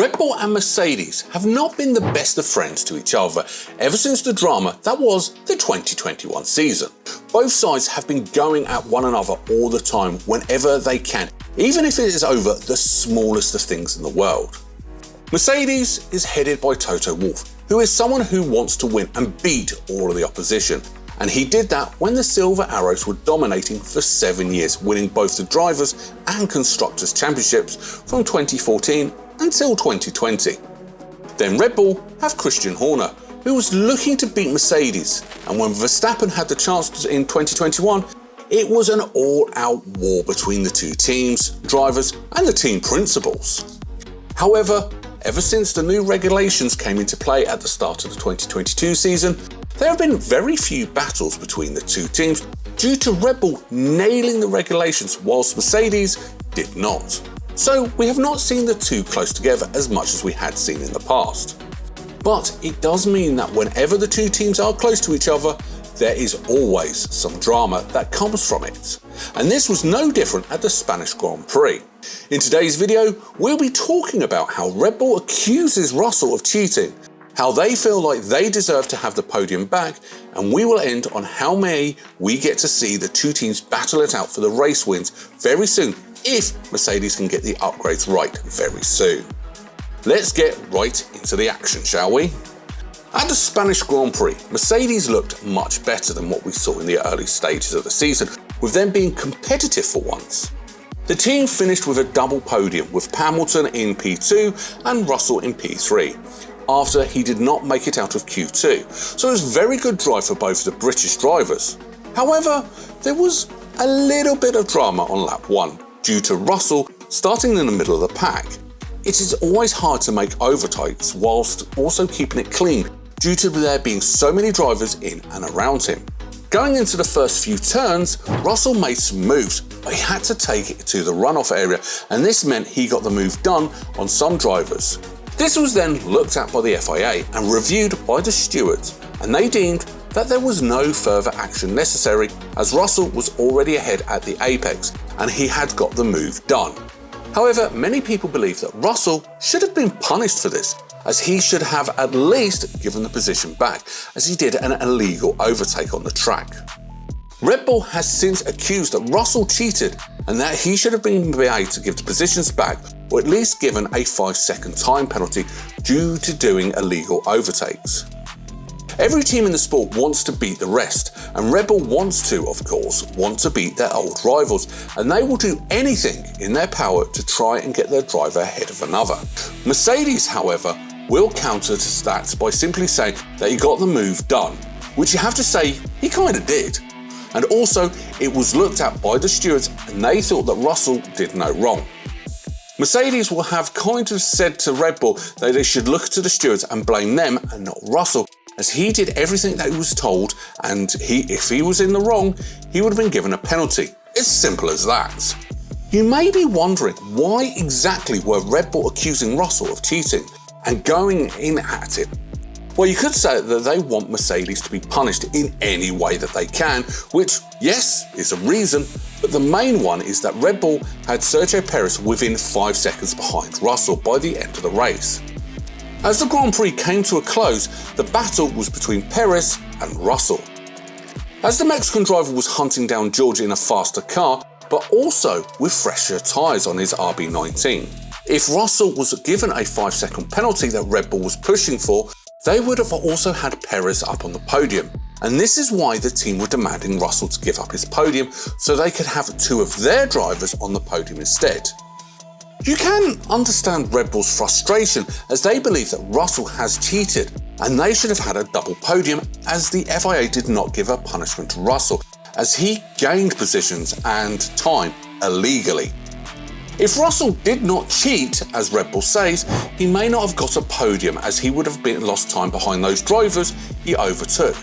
Red Bull and Mercedes have not been the best of friends to each other ever since the drama that was the 2021 season. Both sides have been going at one another all the time whenever they can, even if it is over the smallest of things in the world. Mercedes is headed by Toto Wolff, who is someone who wants to win and beat all of the opposition. And he did that when the Silver Arrows were dominating for 7 years, winning both the Drivers' and Constructors' Championships from 2014 until 2020. Then Red Bull have Christian Horner, who was looking to beat Mercedes, and when Verstappen had the chance in 2021, it was an all-out war between the two teams, drivers and the team principals. However, ever since the new regulations came into play at the start of the 2022 season, there have been very few battles between the two teams due to Red Bull nailing the regulations whilst Mercedes did not. So we have not seen the two close together as much as we had seen in the past. But it does mean that whenever the two teams are close to each other, there is always some drama that comes from it. And this was no different at the Spanish Grand Prix. In today's video, we'll be talking about how Red Bull accuses Russell of cheating, how they feel like they deserve to have the podium back, and we will end on how may we get to see the two teams battle it out for the race wins very soon, if Mercedes can get the upgrades right very soon. Let's get right into the action, shall we? At the Spanish Grand Prix, Mercedes looked much better than what we saw in the early stages of the season, with them being competitive for once. The team finished with a double podium, with Hamilton in P2 and Russell in P3, after he did not make it out of Q2, so it was a very good drive for both the British drivers. However, there was a little bit of drama on lap 1, due to Russell starting in the middle of the pack. It is always hard to make overtakes whilst also keeping it clean due to there being so many drivers in and around him. Going into the first few turns, Russell made some moves, but he had to take it to the runoff area, and this meant he got the move done on some drivers. This was then looked at by the FIA and reviewed by the stewards, and they deemed that there was no further action necessary as Russell was already ahead at the apex and he had got the move done. However, many people believe that Russell should have been punished for this, as he should have at least given the position back, as he did an illegal overtake on the track. Red Bull has since accused that Russell cheated and that he should have been able to give the positions back, or at least given a 5-second time penalty due to doing illegal overtakes. Every team in the sport wants to beat the rest, and Red Bull wants to, of course, want to beat their old rivals, and they will do anything in their power to try and get their driver ahead of another. Mercedes, however, will counter to that by simply saying that he got the move done, which you have to say he kind of did. And also, it was looked at by the stewards and they thought that Russell did no wrong. Mercedes will have kind of said to Red Bull that they should look to the stewards and blame them and not Russell, as he did everything that he was told, and if he was in the wrong, he would have been given a penalty. It's simple as that. You may be wondering why exactly were Red Bull accusing Russell of cheating and going in at it. Well, you could say that they want Mercedes to be punished in any way that they can, which, yes, is a reason, but the main one is that Red Bull had Sergio Perez within 5 seconds behind Russell by the end of the race. As the Grand Prix came to a close, the battle was between Perez and Russell. As the Mexican driver was hunting down George in a faster car, but also with fresher tyres on his RB19. If Russell was given a 5-second penalty that Red Bull was pushing for, they would have also had Perez up on the podium. And this is why the team were demanding Russell to give up his podium so they could have 2 of their drivers on the podium instead. You can understand Red Bull's frustration as they believe that Russell has cheated and they should have had a double podium, as the FIA did not give a punishment to Russell as he gained positions and time illegally. If Russell did not cheat, as Red Bull says, he may not have got a podium as he would have lost time behind those drivers he overtook.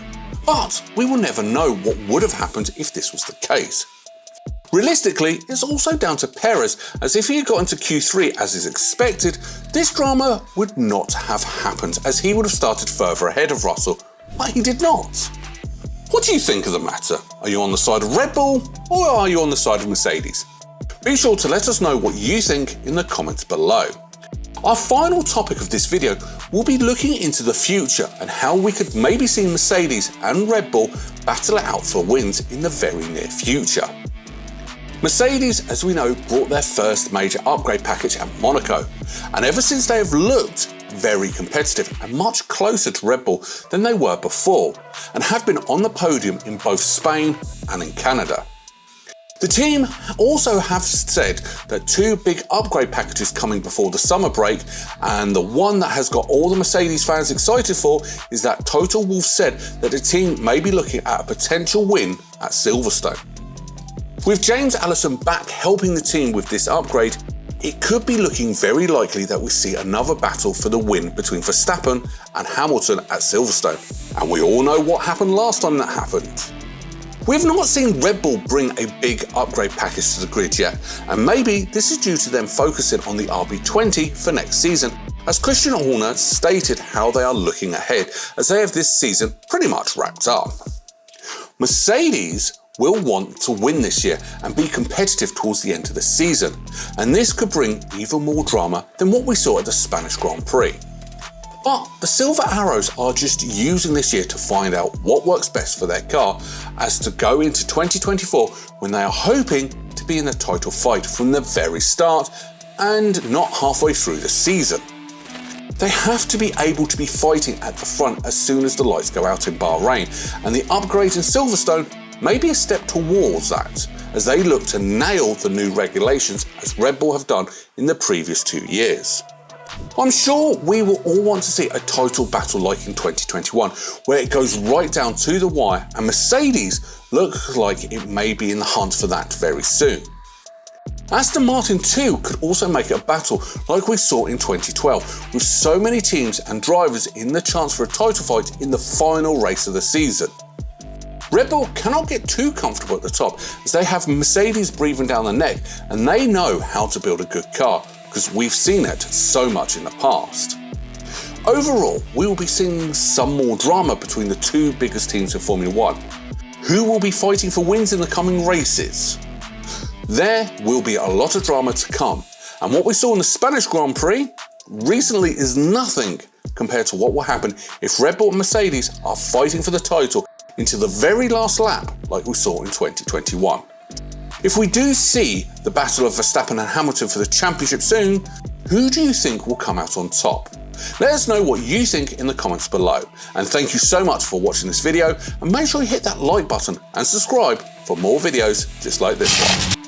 But we will never know what would have happened if this was the case. Realistically, it's also down to Perez, as if he had got into Q3 as is expected, this drama would not have happened as he would have started further ahead of Russell, but he did not. What do you think of the matter? Are you on the side of Red Bull or are you on the side of Mercedes? Be sure to let us know what you think in the comments below. Our final topic of this video will be looking into the future and how we could maybe see Mercedes and Red Bull battle it out for wins in the very near future. Mercedes, as we know, brought their first major upgrade package at Monaco, and ever since they have looked very competitive and much closer to Red Bull than they were before, and have been on the podium in both Spain and in Canada. The team also have said that two big upgrade packages coming before the summer break, and the one that has got all the Mercedes fans excited for is that Toto Wolff said that the team may be looking at a potential win at Silverstone. With James Allison back helping the team with this upgrade, it could be looking very likely that we see another battle for the win between Verstappen and Hamilton at Silverstone. And we all know what happened last time that happened. We've not seen Red Bull bring a big upgrade package to the grid yet, and maybe this is due to them focusing on the RB20 for next season, as Christian Horner stated how they are looking ahead, as they have this season pretty much wrapped up. Mercedes will want to win this year and be competitive towards the end of the season, and this could bring even more drama than what we saw at the Spanish Grand Prix. But the Silver Arrows are just using this year to find out what works best for their car as to go into 2024 when they are hoping to be in a title fight from the very start and not halfway through the season. They have to be able to be fighting at the front as soon as the lights go out in Bahrain, and the upgrade in Silverstone may be a step towards that, as they look to nail the new regulations as Red Bull have done in the previous 2 years. I'm sure we will all want to see a title battle like in 2021, where it goes right down to the wire, and Mercedes looks like it may be in the hunt for that very soon. Aston Martin too could also make it a battle like we saw in 2012, with so many teams and drivers in the chance for a title fight in the final race of the season. Red Bull cannot get too comfortable at the top, as they have Mercedes breathing down their neck, and they know how to build a good car, because we've seen it so much in the past. Overall, we will be seeing some more drama between the two biggest teams in Formula 1. Who will be fighting for wins in the coming races? There will be a lot of drama to come, and what we saw in the Spanish Grand Prix recently is nothing compared to what will happen if Red Bull and Mercedes are fighting for the title into the very last lap like we saw in 2021. If we do see the battle of Verstappen and Hamilton for the championship soon, who do you think will come out on top? Let us know what you think in the comments below, and thank you so much for watching this video, and make sure you hit that like button and subscribe for more videos just like this one.